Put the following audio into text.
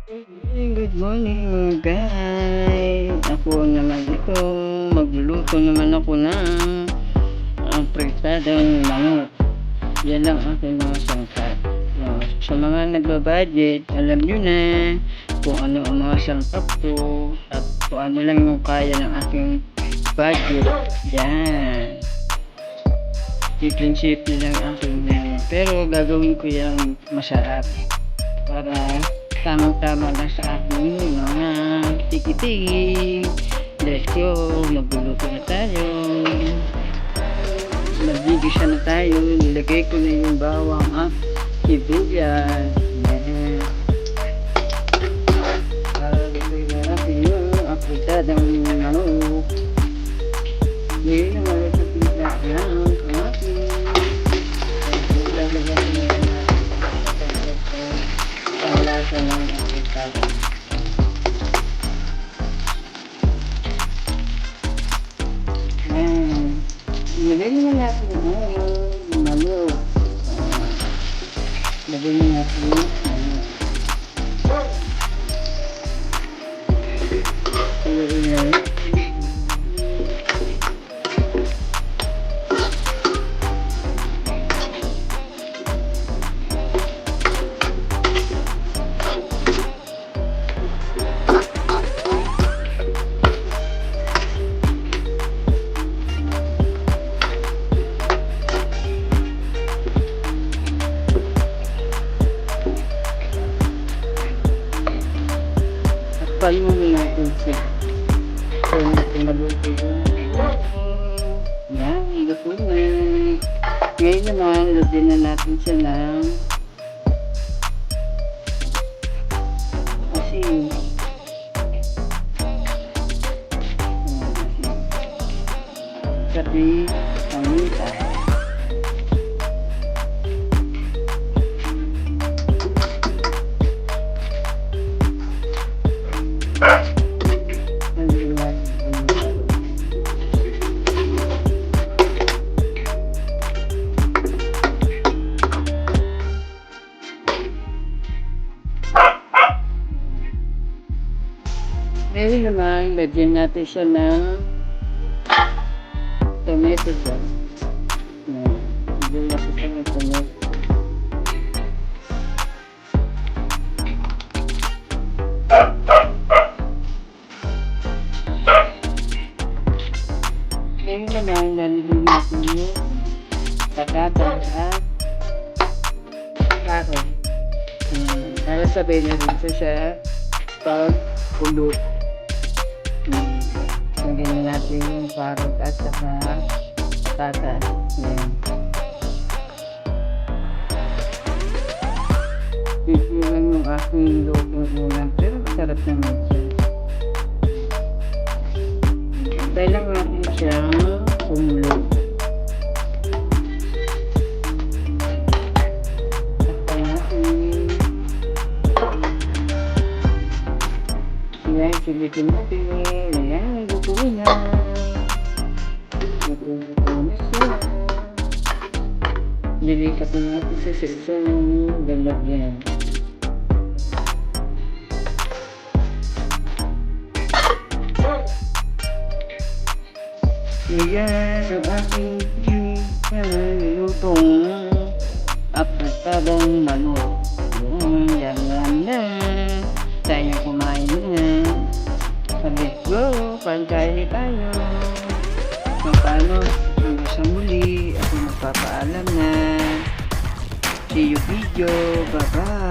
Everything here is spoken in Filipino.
Good morning mga guys. Ako naman ito. Magluluto naman ako ng pritadang manok. Yan lang aking mga sangkap. Sa mga nagbabudget, alam nyo na kung ano ang mga sangkap ko at kung ano lang yung kaya ng aking budget. Yan. Simple lang aking pero gagawin ko yung masarap para tamang-tama lang sa aking mga tiki-tiki. Let's go, magluluto na tayo. Nagigisa na tayo. Nilagay ko na yung bawang at sibuyas. Yan. Lagay na natin yung apritadang manok. Ngayon na mga sa pizza yan. Lalagyan ko na yan. Ang lasa ng apritado. Lagay na natin yung manok. Lagay na natin yung manok. Lagay na natin. Paano mo natin siya? So, natin maluto yun. Yan, luto na. Ngayon naman, lagyan na natin siya ng asin. Sabi, paminta. Ngayon naman, lagyan natin siya ng tomato sauce. Lagyan natin siya ng tomato. Ngayon naman, lalagyan natin yung patatas at carrot. Para sabihin na rin siya pag-pulo. Lagyan natin yung carrot at saka patatas. Yan. Ito lang yung aking luto ulam. Pero masarap naman siya. Tayo lang natin siyang kumulo. Takpan natin. Yan, silitin natin. Ayan, luto na. Luto na siya. Nilikat na natin sa sisong lalagyan. Ayan, ang aking lutong apritadang manok. Yan na. Tayo kumain na. Let's go! Pagkain tayo. Paano? Hanggang sa muli. Ako magpapaalam na. See you video. Bye-bye.